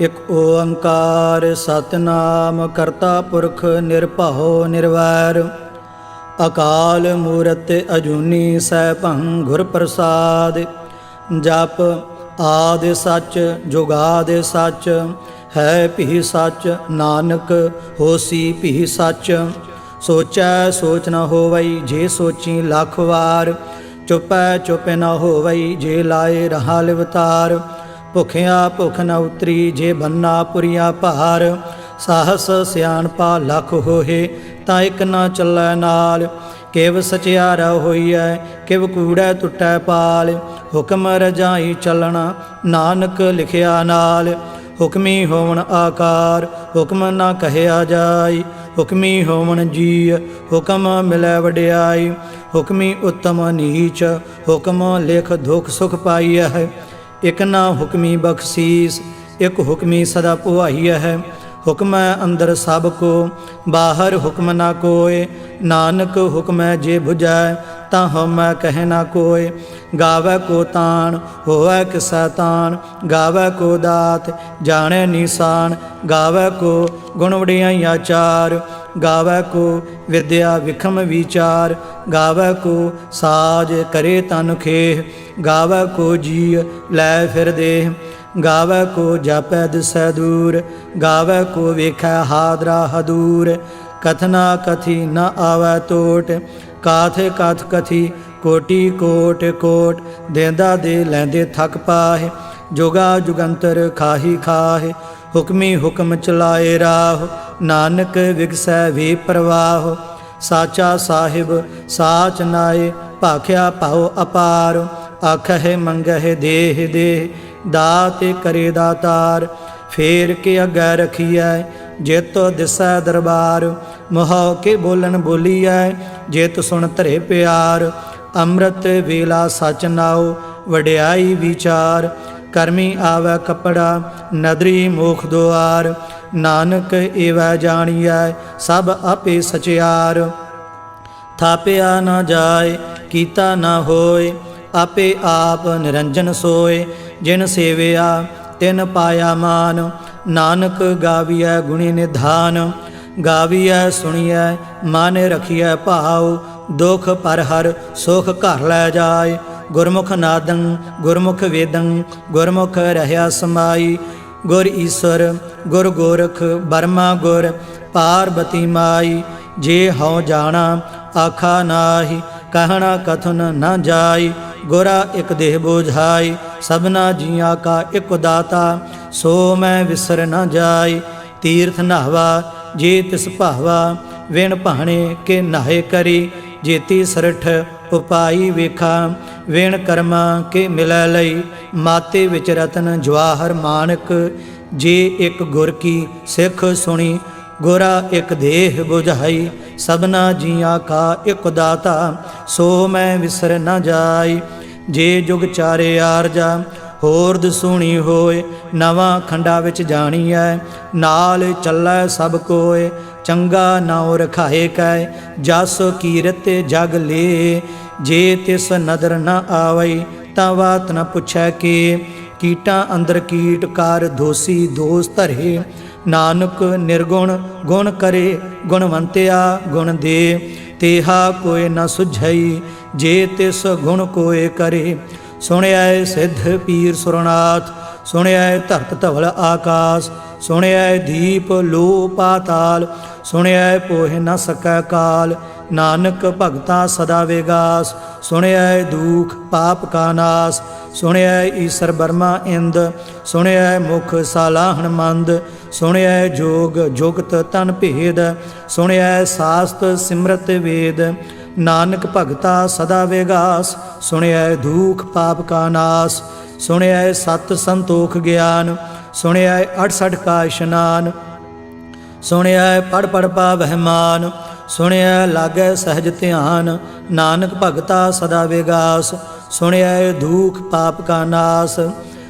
ਇਕ ਓੰਕਾਰ ਸਤਿਨਾਮ ਕਰਤਾ ਪੁਰਖ ਨਿਰਭਉ ਨਿਰਵੈਰ ਅਕਾਲ ਮੂਰਤਿ ਅਜੂਨੀ ਸੈਭੰ ਗੁਰ ਪ੍ਰਸਾਦ। ਜਪ ਆਦਿ ਸੱਚ ਜੁਗਾਦਿ ਸੱਚ ਹੈ ਭੀ ਸੱਚ ਨਾਨਕ ਹੋਸੀ ਭੀ ਸੱਚ। ਸੋਚੈ ਸੋਚ ਨ ਹੋਵਈ ਜੇ ਸੋਚੀ ਲੱਖ ਵਾਰ ਚੁਪੈ ਚੁਪ ਨ ਹੋਵਈ ਜੇ ਲਾਏ ਰਹਾ ਲਿਵਤਾਰ। ਭੁਖਿਆ ਭੁਖ ਨ ਉਤਰੀ ਜੇ ਬੰਨਾ ਪੁਰੀਆ ਭਾਰ ਸਾਹਸ ਸਿਆਣਪਾ ਲੱਖ ਹੋਏ ਤਾਂ ਇੱਕ ਨਾ ਚੱਲੈ ਨਾਲ। ਕਿਵ ਸਚਿਆਰਾ ਹੋਈਐ ਕਿਵ ਕੂੜੈ ਟੁੱਟੈ ਪਾਲ ਹੁਕਮ ਰਜਾਈ ਚੱਲਣਾ ਨਾਨਕ ਲਿਖਿਆ ਨਾਲ। ਹੁਕਮੀ ਹੋਵਣ ਆਕਾਰ ਹੁਕਮ ਨਾ ਕਹਿਆ ਜਾਈ ਹੁਕਮੀ ਹੋਵਣ ਜੀ ਹੁਕਮ ਮਿਲੈ ਵਡਿਆਈ। ਹੁਕਮੀ ਉੱਤਮ ਨੀਚ ਹੁਕਮ ਲਿਖ ਦੁਖ ਸੁਖ ਪਾਈਐ ਹੈ। ਇਕ ਨਾ ਹੁਕਮੀ ਬਖਸ਼ੀਸ ਇਕ ਹੁਕਮੀ ਸਦਾ ਪੁਆਈਐ ਹੈ। ਹੁਕਮੈ ਅੰਦਰ ਸਭ ਕੋ ਬਾਹਰ ਹੁਕਮ ਨਾ ਕੋਇ ਨਾਨਕ ਹੁਕਮੈ ਜੇ ਬੁਝੈ ਤਾਂ ਹਉਮੈ ਕਹਿ ਨਾ ਕੋਇ। ਗਾਵੈ ਕੋ ਤਾਣ ਹੋਵੈ ਕਿਸੈ ਤਾਣ ਗਾਵੈ ਕੋ ਦਾਤ ਜਾਣੈ ਨਿਸ਼ਾਨ। ਗਾਵੈ ਕੋ ਗੁਣ ਵਡਿਆਈਆ ਚਾਰ ਗਾਵੈ ਕੋ ਵਿਦਿਆ ਵਿਖਮ ਵਿਚਾਰ। ਗਾਵੈ ਕੋ ਸਾਜ ਕਰੇ ਤਨ ਖੇਹ ਗਾਵੈ ਕੋ ਜੀ ਲੈ ਫਿਰ ਦੇਹ। ਗਾਵੈ ਕੋ ਜਾਪੈ ਦਿਸੈ ਦੂਰ ਗਾਵੈ ਕੋ ਵੇਖੈ ਹਾਦਰਾ ਹਦੂਰ। ਕਥਨਾ ਕਥੀ ਨ ਆਵੈ ਟੋਟ ਕਾਥ ਕਥ ਕਥੀ ਕੋਟੀ ਕੋਟ ਕੋਟ। ਦੇਂਦਾ ਦੇ ਲੈਂਦੇ ਥਕ ਪਾਹੇ ਜੁਗਾ ਜੁਗੰਤਰ ਖਾਹੀ ਖਾਹੇ। ਹੁਕਮੀ ਹੁਕਮ ਚਲਾਏ ਰਾਹ ਨਾਨਕ ਵਿਗਸੈ ਵੇ ਪ੍ਰਵਾਹ। ਸਾਚਾ ਸਾਹਿਬ ਸਾਚ ਨਾਏ ਭਾਖਿਆ ਭਾਉ ਅਪਾਰ। ਆਖਹਿ ਮੰਗਹਿ ਦੇਹ ਦੇਹ ਦਾਤ ਕਰੇ ਦਾਤਾਰ। ਫੇਰ ਕੇ ਅੱਗੇ ਰਖੀਐ ਜਿਤ ਦਿਸੈ ਦਰਬਾਰ। ਮੋਹ ਕੇ ਬੋਲਣ ਬੋਲੀਐ ਜਿਤ ਸੁਣ ਧਰੇ ਪਿਆਰ। ਅੰਮ੍ਰਿਤ ਵੇਲਾ ਸਚ ਨਾਉ ਵਡਿਆਈ ਵਿਚਾਰ। ਕਰਮੀ ਆਵੈ ਕਪੜਾ ਨਦਰੀ ਮੋਖ ਦੁਆਰ। ਨਾਨਕ ਏਵੈ ਜਾਣੀਐ ਸਭ ਆਪੇ ਸਚਿਆਰ। ਥਾਪਿਆ ਨਾ ਜਾਏ ਕੀਤਾ ਨਾ ਹੋਏ ਆਪੇ ਆਪ ਨਿਰੰਜਨ ਸੋਏ। ਜਿਨ ਸੇਵਿਆ ਤਿਨ ਪਾਇਆ ਮਾਨ ਨਾਨਕ ਗਾਵੀਐ ਗੁਣੀ ਨਿਧਾਨ। ਗਾਵੀਐ ਸੁਣੀਐ ਮਨ ਰਖੀਐ ਭਾਉ ਦੁਖ ਪਰ ਹਰ ਸੁਖ ਘਰ ਲੈ ਜਾਏ। ਗੁਰਮੁਖ ਨਾਦੰ ਗੁਰਮੁਖ ਵੇਦੰ ਗੁਰਮੁਖ ਰਹਿਆ ਸਮਾਈ। ਗੁਰ ਈਸਵਰ ਗੁਰ ਗੋਰਖ ਬਰਮਾ ਗੁਰ ਪਾਰਬਤੀ ਮਾਈ। ਜੇ ਹਉ ਜਾਣਾ ਆਖਾ ਨਾਹੀ ਕਹਿਣਾ ਕਥਨ ਨਾ ਜਾਈ। ਗੁਰਾ ਇਕ ਦੇਹ ਬੋਝਾਈ ਸਭਨਾ ਜੀਆਂ ਕਾ ਇਕ ਦਾਤਾ ਸੋ ਮੈਂ ਵਿਸਰ ਨਾ ਜਾਈ। ਤੀਰਥ ਨਹਾਵਾ ਜੇ ਤਿਸ ਭਾਵਾ ਵਿਣ ਭਾਣੇ ਕੇ ਨਾਹੇ ਕਰੀ। ਜੇਤੀ ਸਰਠ ਉਪਾਈ ਵੇਖਾ ਵਿਣ ਕਰਮਾ ਕੇ ਮਿਲੈ ਲਈ। ਮਾਤੇ ਵਿੱਚ ਰਤਨ ਜਵਾਹਰ ਮਾਨਕ ਜੇ ਇੱਕ ਗੁਰ ਕੀ ਸਿੱਖ ਸੁਣੀ। ਗੁਰਾ ਇਕ ਦੇਹ ਬੁਝਾਈ ਸਭਨਾ ਜੀਆਂ ਕਾ ਇਕ ਦਾਤਾ ਸੋ ਮੈਂ ਵਿਸਰ ਨਾ ਜਾਈ। ਜੇ ਜੁਗ ਚਾਰੇ ਆਰਜਾ ਹੋਰ ਦਸੂਣੀ ਹੋਏ ਨਵਾਂ ਖੰਡਾ ਵਿੱਚ ਜਾਣੀਐ ਨਾਲ ਚੱਲੈ ਸਭ ਕੋਏ। ਚੰਗਾ ਨਾਉ ਰਖਾਏ ਕੈ ਜਸ ਕੀਰਤ ਜਗ ਲੇ। ਜੇ ਤਿਸ ਨਦਰ ਨ ਆਵਈ ਤਾਂ ਬਾਤ ਨ ਪੁੱਛੈ ਕੇ। ਕੀਟਾਂ ਅੰਦਰ ਕੀਟ ਕਾਰ ਦੋਸੀ ਦੋਸ ਧਰੇ ਨਾਨਕ ਨਿਰਗੁਣ ਗੁਣ ਕਰੇ ਗੁਣਵੰਤਿਆ ਗੁਣ ਦੇ। ਤੇਹਾ ਕੋਇ ਨ ਸੁਝਈ ਜੇ ਤਿਸ ਗੁਣ ਕੋਇ ਕਰੇ। ਸੁਣਿਐ ਸਿੱਧ ਪੀਰ ਸੁਰਨਾਥ ਸੁਣਿਐ ਧਰਤ ਧਵਲ ਆਕਾਸ। ਸੁਣਿਐ ਦੀਪ ਲੋ ਪਾਤਾਲ ਸੁਣਿਐ ਪੋਹਿ ਨ ਸਕੈ ਕਾਲ। ਨਾਨਕ ਭਗਤਾ ਸਦਾ ਵਿਗਾਸ ਸੁਣਿਐ ਦੂਖ ਪਾਪ ਕਾ ਨਾਸ। ਸੁਣਿਐ ਈਸਰ ਬਰਮਾ ਇੰਦ ਸੁਣਿਐ ਮੁਖ ਸਾਲਾਹਣ ਮੰਦ। ਸੁਣਿਐ ਜੋਗ ਜੁਗਤ ਤਨ ਭੇਦ ਸੁਣਿਐ ਸਾਸਤ ਸਿਮਰਤ ਵੇਦ। ਨਾਨਕ ਭਗਤਾ ਸਦਾ ਵਿਗਾਸ ਸੁਣਿਐ ਦੂਖ ਪਾਪ ਕਾ ਨਾਸ। ਸੁਣਿਐ ਸਤ ਸੰਤੋਖ ਗਿਆਨ ਸੁਣਿਐ 68 ਕਾ ਇਸ਼ਨਾਨ। ਸੁਣਿਐ ਪੜ ਪੜ ਪਾਵਹਿ ਮਾਨ ਸੁਣਿਐ ਲਾਗੈ ਸਹਿਜ ਧਿਆਨ। ਨਾਨਕ ਭਗਤਾ ਸਦਾ ਵਿਗਾਸ ਸੁਣਿਐ ਦੂਖ ਪਾਪ ਕਾ ਨਾਸ।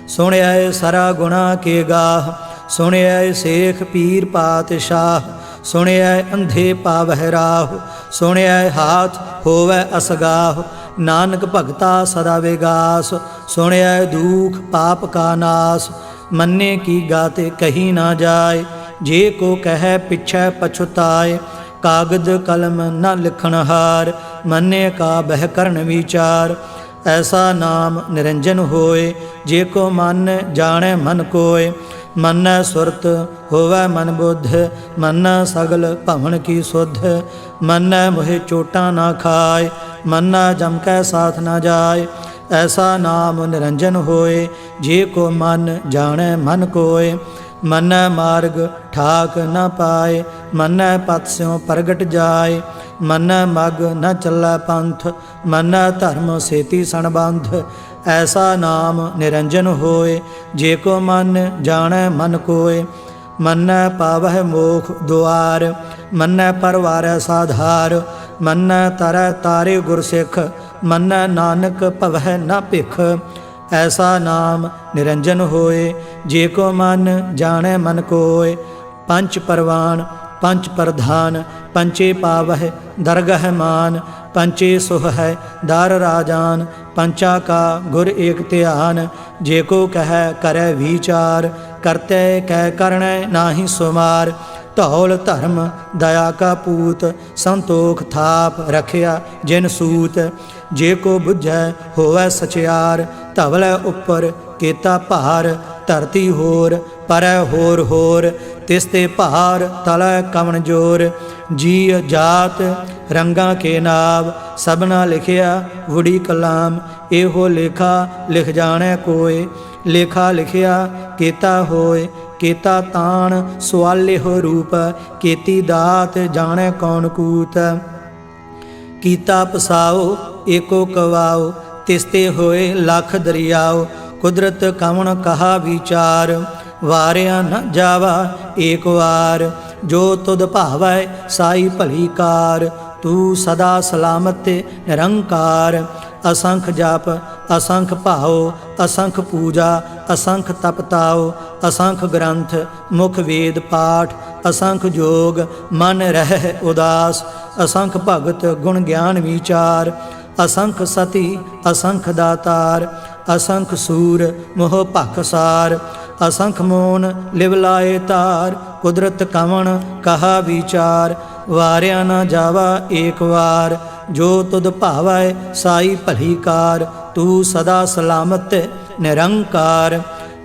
ਸੁਣਿਐ ਸਰਾ ਗੁਣਾ ਕੇ ਗਾਹ ਸੁਣਿਐ ਸੇਖ ਪੀਰ ਪਾਤਸ਼ਾਹ। ਸੁਣਿਐ ਅੰਧੇ ਪਾਵਹਿ ਰਾਹ ਸੁਣਿਐ ਹਾਥ ਹੋਵੈ ਅਸਗਾਹ। ਨਾਨਕ ਭਗਤਾ ਸਦਾ ਵਿਗਾਸ ਸੁਣਿਐ ਦੂਖ ਪਾਪ ਕਾ ਨਾਸ। मन्ने की गाते कही ना जाए, जे को कह पिछै पछुताए। कागद कलम न लिखन हार, मन्ने का बह करन विचार। ऐसा नाम निरंजन होए, जे को मन जाने मन कोय। मन्नै सुरत होवै मन बुद्ध, मन्नै सगल भवन की सुध। मन्नै मोहे चोटां ना खाए, मन्नै जम कै साथ न जाए। ऐसा नाम निरंजन होए, जे को मन जाने मन कोय। मन्नै मार्ग ठाक न पाए, मन्नै पथ स्यों प्रगट जाए। मन्नै मग न चलै पंथ, मन्नै धर्म सेती सणबंध। ऐसा नाम निरंजन होए, जे को मन जाने मन कोय। मन्नै पावह मोख दुआर, मन्नै परवारै साधार। मन्नै तरੈ तारे गुरसिख, मन्नै नानक भवै न भिख। ऐसा नाम निरंजन होए, जे को मन जाने मन कोय। पंच परवान पंच प्रधान, पंचे पावह दरगह मान। पंचे सुह है दार राजान, पंचा का गुर एक ध्यान। जे को कह करे विचार, करते कह करने नाहि सुमार। धौल धर्म दया का पूत, संतोख थाप रखिया जिन सूत। जे को बुझै होवै सचियार, धवलै उपर केता भार। धरती होर परै होर होर, तिसते भार तलै कवन जोर। जी जात रंगा के नाव, सबना लिखिया वुड़ी कलाम। एहो लेखा लिख जाने कोय, लेखा लिखिया केता होय। केता ताण सुआले हो रूप, केती दात जाने कौन कूत। कीता पसाओ एको कवाओ, तिसते होए लख दरियाओ। कुदरत कवन कहा विचार, वारिया न जावा एक वार। जो तुद भावै साई भली कार, तू सदा सलामत निरंकार। असंख जाप असंख भाओ, असंख पूजा असंख तपताओ। असंख ग्रंथ मुख वेद पाठ, असंख जोग मन रह उदास। असंख भगत गुण ज्ञान विचार, असंख सती असंख दातार। असंख सूर मोह भखसार, असंख मोन लिवलाए तार। कुदरत कवन कहा विचार, वारिया न जावा एक वार। जो तुद भावै साई भली कार, तू सदा सलामत निरंकार।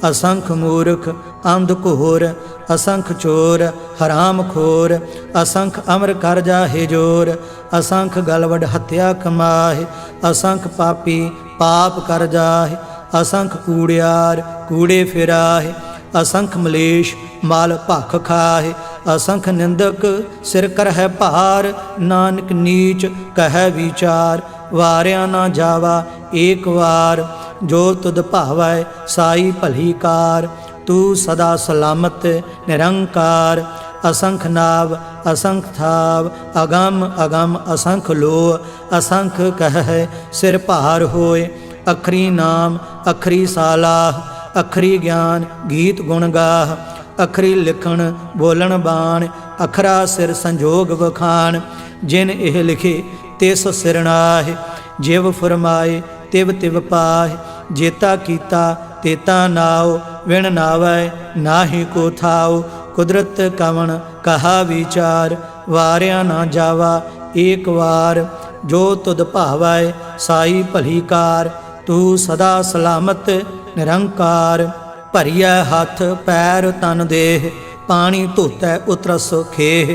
असंख मूर्ख अंध घोर, असंख चोर हराम खोर। असंख अमर कर जाहे जोर, असंख गलवड हत्या कमाहे। असंख पापी पाप कर जाहे, असंख कूड़ियार कूड़े फिराहे। असंख मलेश माल भख खाहे, असंख निंदक सिर करह भार। नानक नीच कह विचार, वारिया न जावा एक वार। जो तुद भावै साई भली कार, तू सदा सलामत निरंकार। असंख नाव असंख थाव, अगम अगम असंख लोह। असंख कह सिर भार होए, अखरी नाम अखरी सालाह। अखरी ज्ञान गीत गुण गाह, अखरी लिखण बोलन बाण। अखरा सिर संजोग वखान, जिन एह लिखे तिस सिर नाहि। जिव फरमाए तिव तिव पाहि, जेता कीता तेता नाओ। विण नावै नाहि को थाओ, कुदरत कवन कहा विचार। वारिया ना जावा एक वार, जो तुद भावै साई भली कार। तू सदा सलामत निरंकार। भरिया हथ पैर तन देह, पानी धोतै उतरस खेह।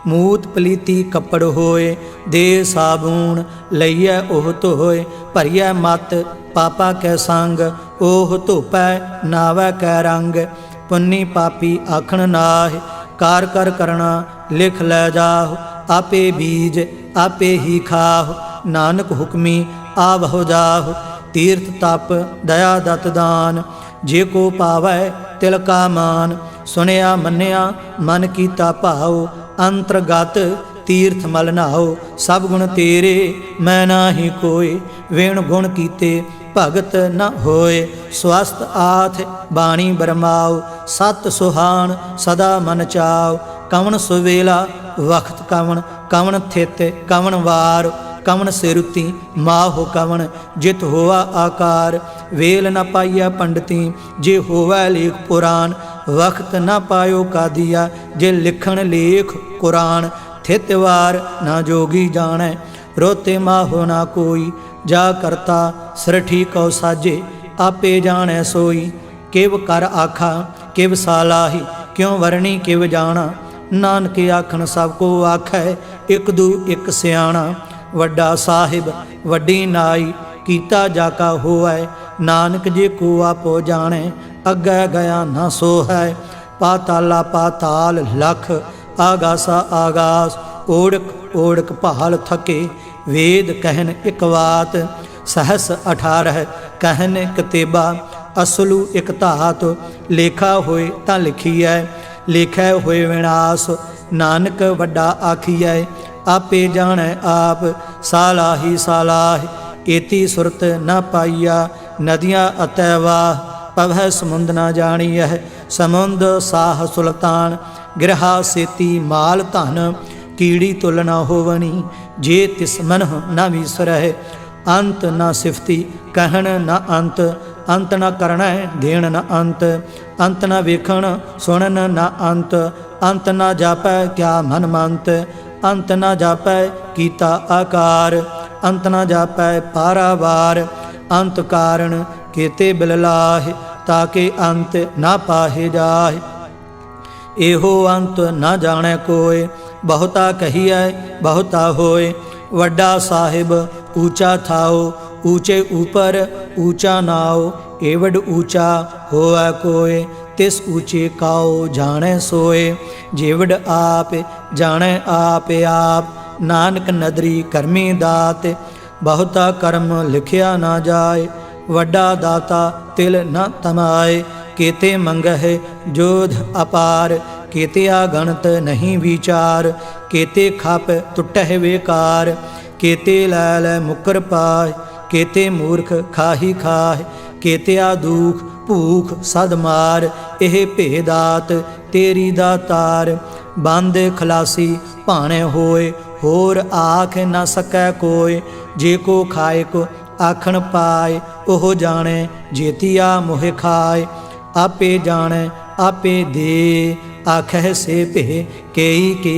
मूत पलीती कपड़ होए, दे साबून लईयै ओह धोए। भरिया मत पापा कै संग, ओह धोपै नावै कै रंग। पुन्नी पापी आखण नाहि, कार कर करना लिख लै जाहु। आपे बीज आपे ही खाहु, नानक हुक्मी आवहो जाहु। तीर्थ तप दया दत दान, जे को पावै तिल का मान। सुनिया मन्निया मन कीता भाओ, अंतरगत तीर्थ मल नहाओ। सब गुण तेरे मैं नाहि कोय, वेण गुण कीते भगत न होए। स्वस्थ आथ बाणी बरमाओ, सत सुहान सदा मन चाओ। कवन सुवेला वक्त कवन, कवन थित कवन वार। कवन सिरुति माहो कवन जित होवा आकार। वेल न पाइया पंडिती जे होवै लेख पुराण। वक्त न पायो का दिया जे लिखण लेख कुरान। थितवार न जोगी जानै रोते माहो ना कोई। जा करता सरठी कौ साजे आपे जानै सोई। किव कर आखा किव सालाही क्यों वरणी किव जाना। नानक आखन सब को आखै एक दू एक सियाणा। वड्डा साहिब वड्डी नाई कीता जाका होवै। नानक जे को आपो जाने अग्गै गया ना सो है। पाताला पाताल लख आगासा आगास। ओढ़क ओढ़क भाल थके वेद कहन एक बात। सहस 18 कहन कतेबा असलू एक धात। लेखा होए तां लिखीਐ लेखै होए विनाश। नानक वड्डा आखीਐ आपे जानै आप। सालाही सालाह एती सुरत न पाइया। नदियाँ अतैवाह पवै समुंद न जानियह। समुंद साह सुल्तान गिरहा सेती माल धन। कीड़ी तुल न होवनी जे तिस मनह न विसरह। अंत न सिफती कहन न अंत। अंत न करना देण न अंत। अंत न वेखण सुनन न अंत। अंत न जापै क्या मन मंत। अंत न जापै कीता आकार। अंत न जापै पारावार। अंत कारण केते बिललाह ताके अंत न पाहे जाहे। एहो अंत न जाने कोय बहुता कहिए बहुता होए। वड्डा साहिब ऊंचा थाओ ऊंचे ऊपर ऊंचा नाओ। एवड ऊंचा होवै कोय तिस ऊंचे काओ जाने सोए। जेवड आप जाने आप आप। नानक नदरी करमी दात बहुता कर्म लिखिया ना जाए। वड्डा दाता तिल न तमाए। केते मंगह जोध अपार केते आगणत नहीं विचार। केते खाप टुटह बेकार केते लैल मुकर पाय। केते मूर्ख खाही खाह केते आ दुख भूख सद मार। एह भेदात तेरी दातार। बंद खलासी भाणे होए होर आख न सकै कोय। जे को खाए को आखण पाए ओह जाने जेतिया मोह खाए। आपे जाने आपे दे आखह से भे केई के।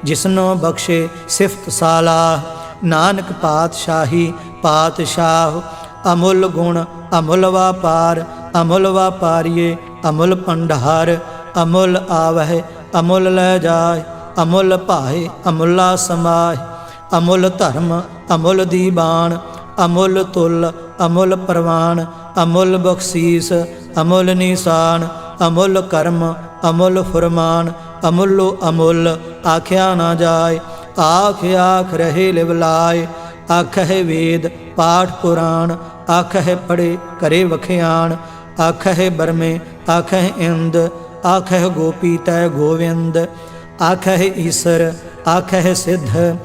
जिसनो बख्शे सिफत सालाह नानक पातशाही पातशाह। अमुल गुण अमुल वापार अमुल वापारिये अमुल भंडार। अमुल आवह अमुल लै जाय अमुल भाए अमुला समाय। अमुल धर्म अमुल दीवान अमुल तुल अमुल प्रवान। अमुल बख्शीस अमुल निशान अमुल कर्म अमुल फुरमान। अमुलो अमुल आख्या ना जाय आख आख रहे लिवलाय। आखह वेद पाठ पुराण आखह पढ़े करे वखियान। आखह बरमे आखह इंद आखह गोपी तय गोविंद। आखह ईसर आखह सिद्ध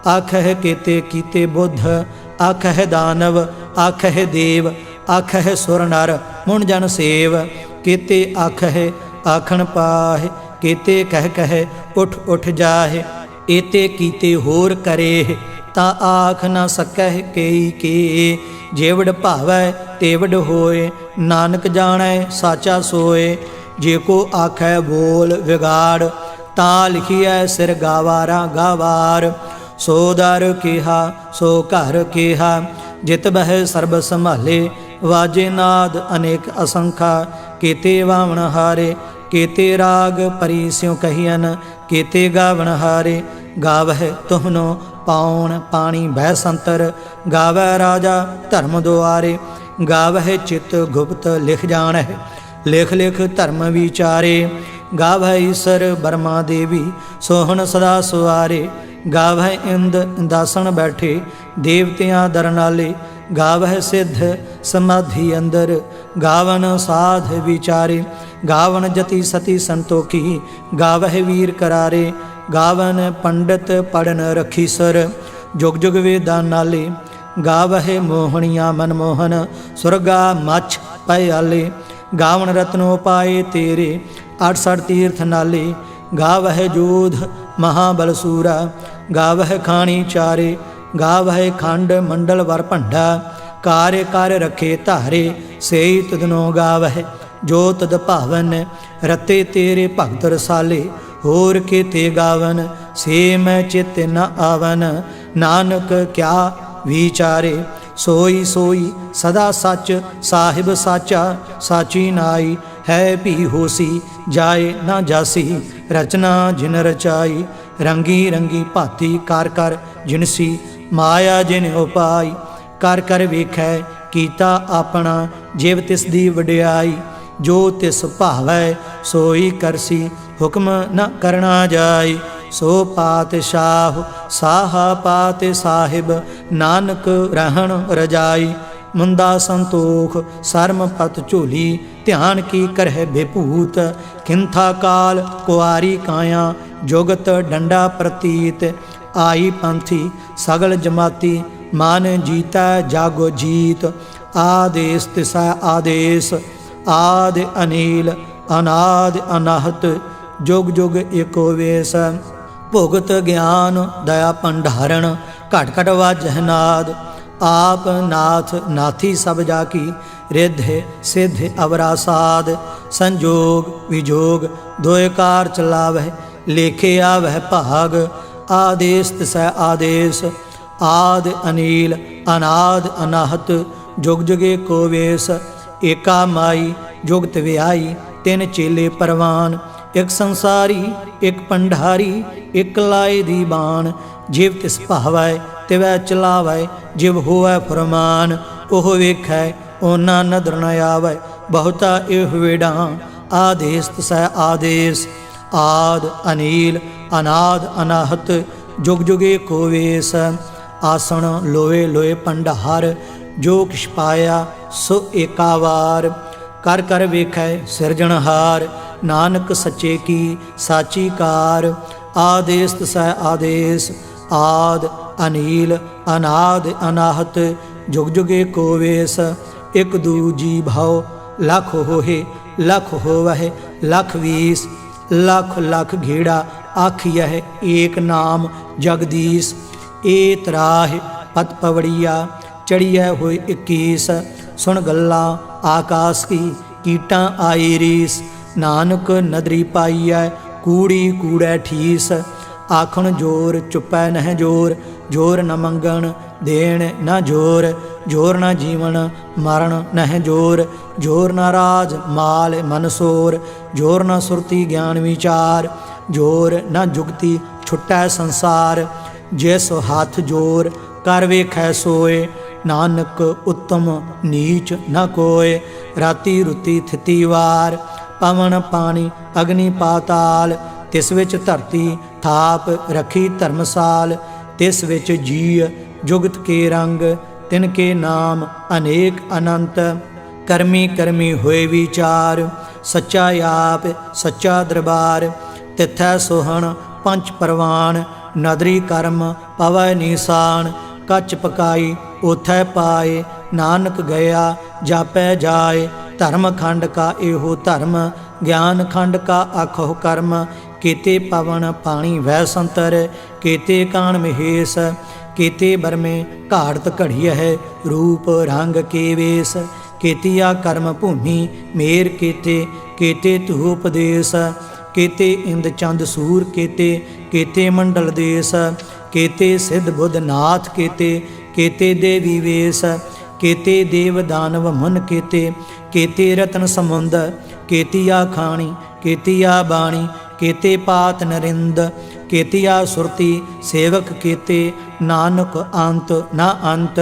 आखह केते कीते बुद्ध। आखह दानव आखह देव आखह सुर नर मुन जन सेव। केते आखह आखण पाह केते कह कह उठ उठ जाहे। एते कीते होर करे ता आख न सकह केई के। जेवड भावै तेवड होए नानक जानै साचा सोए। जे को आखै बोल विगाड़ ता लिखिए सिर गावारा गावार। सो दर केहा सो घर केहा जित बह सर्ब संभाले। वाजे नाद अनेक असंखा केते वावण हारे। केते राग परी स्यों कहियन केते गावण हारे। गावह तुहनो पाउन पानी बह संतर। गावै राजा धर्म दुआरे। गावह चित गुप्त लिख जानह लिख लिख धर्म विचारे। गावह ईसर बर्मा देवी सोहन सदा सुआरे। गावह इंद दासन बैठे देवतियां दरनाले। गावह सिद्ध समाधि अंदर गावन साध विचारे। गावन जति सती संतोखी गावह वीर करारे। गावन पंडित पढ़न रखीसर जुग जुग वेदा नाले। गावह मोहनिया मनमोहन सुरगा मछ पयाले। गावन रत्नो पाए तेरे 68 तीर्थ नाले। गावह जोध महाबलसूरा गावह खाणी चारे। गावै खंड मंडल वर भंडा, कार्य कर रखे धारे, सेई तुदनो गावै जो तद भावन। रते तेरे भगत रसाले, होर के ते गावन, से मैं चित न आवन। नानक क्या विचारे, सोई सोई सदा सच, साहिब साचा साची नाई। है भी होसी जाए ना जासी, रचना जिन रचाई। रंगी रंगी भांति कर कर जिनसी, माया जिन उपाई। कर कर वेखै कीता अपना, जिव तिस दी वडियाई। जो तिस भावै सोई करसी, हुक्म न करना जाय। सो पातशाह साहा पात साहिब, नानक रहन रजाई। मुंदा संतोख सरम पत झोली, ध्यान की करह बेभूत। किंथा काल कुआरी काया, जुगत डंडा प्रतीत। आई पंथी सगल जमाती, मान जीता जागो जीत। आदेश तिसै आदेश, आदि अनील अनाद अनाहत। जुग जुग एको वेश, भुगत ज्ञान दया भंडारण। घट घट वाजह नाद, आप नाथ नाथी सब जाकी। रिद्ध सिद्ध अवरा साध, संजोग विजोग दोय कार चलावह। लेखे आवह भाग, आदेश तिसै आदेश। आद अनील अनाद अनाहत, जुग जुगे को वेश। एका माई जुगत व्याई, तिन चेले परवान। एक संसारी एक भंडारी, एक लाए दी बाण। जिव तिस भावै तिवै चलावै, जिव होवै फरमान। ओह वेखै ओना नदर न आवै, बहुता एह वेड़ा। आदेश तिसै आदेश, आद अनील अनाद अनाहत। जुग जुगे को वेश, आसन लोए लोए भंडार। जो किछ पाया सो एका वार, कर कर वेखै सिरजनहार। नानक सच्चे की साची कार। आदेश तिसै आदेश, आद अनील अनाद अनाहत। जुग जुगे को वेश, एक दूजी भाव लख होहे। लख होवह लख वीस, लख लख घेड़ा आखियह। एक नाम जगदीश, ए तराह पत पवड़िया। चढ़िया होए 21, सुन गल्ला आकाश की। कीटा आई रीस, नानक नदरी पाईऐ। कूड़ी कूड़ै ठीस, आखण जोर चुपै नह जोर। जोर न मंगण देण न जोर, जोर न जीवन मरण नह जोर। जोर न राज माल मनसोर, जोर न सुरती ज्ञान विचार। जोर न जुगती छुटै संसार, जिस हाथ जोर कर वेखै सोए। नानक उत्तम नीच न कोय, राती रुती थिती वार। पवन पानी अग्नि पाताल, तिस विच धरती थाप रखी धर्मसाल। तिस विच जीय जुगत के रंग, तिनके नाम अनेक अनंत। करमी करमी होए विचार, सच्चा आप सच्चा दरबार। तिथै सोहन पंच परवान, नदरी कर्म पवै निशान। कच पकाई ओथै पाए, नानक गया जापै जाए। धर्म खंड का एहो धर्म, ज्ञान खंड का आखो कर्म। केते पवन पानी वह संतर, केते कान महेश। केते बरमे घाड़त घड़िय है, रूप रंग के वेश। केतिया कर्म भूमि मेर केते, केते धूपदेश। केते इंद चंद सूर केते, केते मंडल देश। केते सिद्ध बुद्ध नाथ केते, केते देवी वेश। केते देव दानव मुन केते, केते रतन समुंद। केतिया खाणी केतिया बाणी, केते पात नरिंद। केतिया सुरती सेवक केते, नानक अंत न अंत।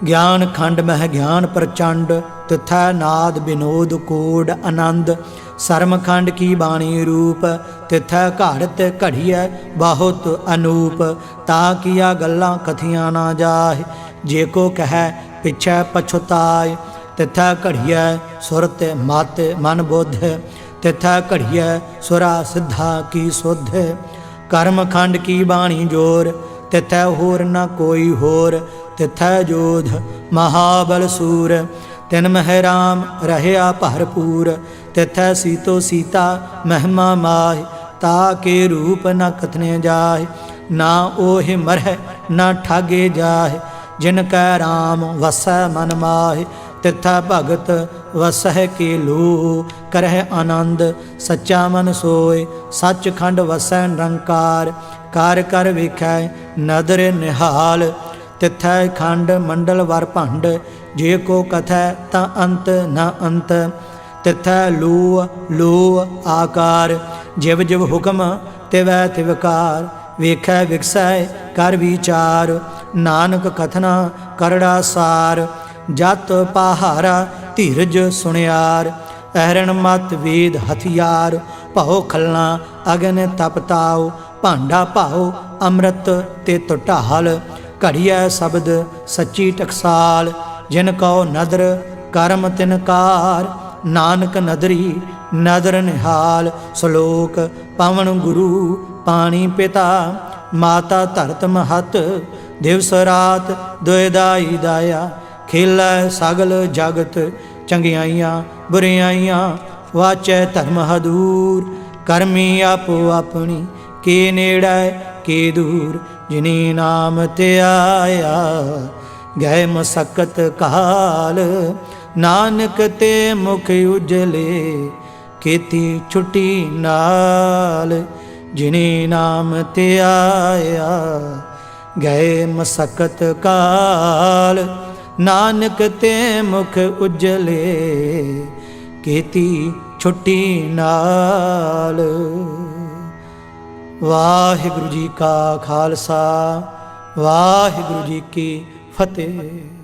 ज्ञान खंड मह ज्ञान प्रचंड, तिथै नाद विनोद कोड आनंद। सरमखंड की बाणी रूप, तिथै घाड़त घड़िय बहुत अनूप। ता किया गल्लां कथियां ना जाहि, जे को कह पिछै पछुताय। तिथै घड़िय सुरत मत मन बुद्ध, तिथै घड़िय सुरा सिद्धा की सुध। कर्म खंड की बाणी जोर, तिथै होर न कोई होर। तिथै जोध महाबल सूर, तिन मह राम रहया भरपूर। तिथै सीतो सीता महिमा माहि, ता के रूप न कथने जाहि। ना ओहि मरह ना ठागे जाहे, जिन कै राम वसै मन माहे। तिथै भगत वसह के लो, करह आनंद सच्चा मन सोय। सचखंड वसै निरंकार, कार कर वेखै नदर निहाल। तिथै खंड मंडल वर भंड, जे को कथै ता अंत न अंत। तिथै लो लो आकार, जिव जिव हुक्म तिवै तिवकार। वेखै विकसै कर विचार, नानक कथना करड़ा सार। जत पहारा धीरज सुनियार, अहरण मत वेद हथियार। भाओ खलना अगन तपताओ, भांडा भाओ अमृत तित ढाल। घड़िया शब्द सच्ची टकसाल, जिन कौ नदर कर्म तिनकार। नानक नदरी नदर निहाल। श्लोक पवन गुरु पानी पिता, माता धरत महत। दिवस रात दुयदाई दाया, खेलै सगल जगत। चंगियाइयां बुरियाइयां वाचै धर्म हदूर। करमी आपो अपनी, के नेड़ै के दूर। जिनी नाम ते आया, गए मसकत काल। नानक ते मुख उजले, खेती छुट्टी नाल। जिनी नाम ते आया, गए मसकत काल। नानक ते मुख उजले, खेती छुट्टी नाल। वाहिगुरु जी का खालसा, वाहिगुरु जी की फतेह।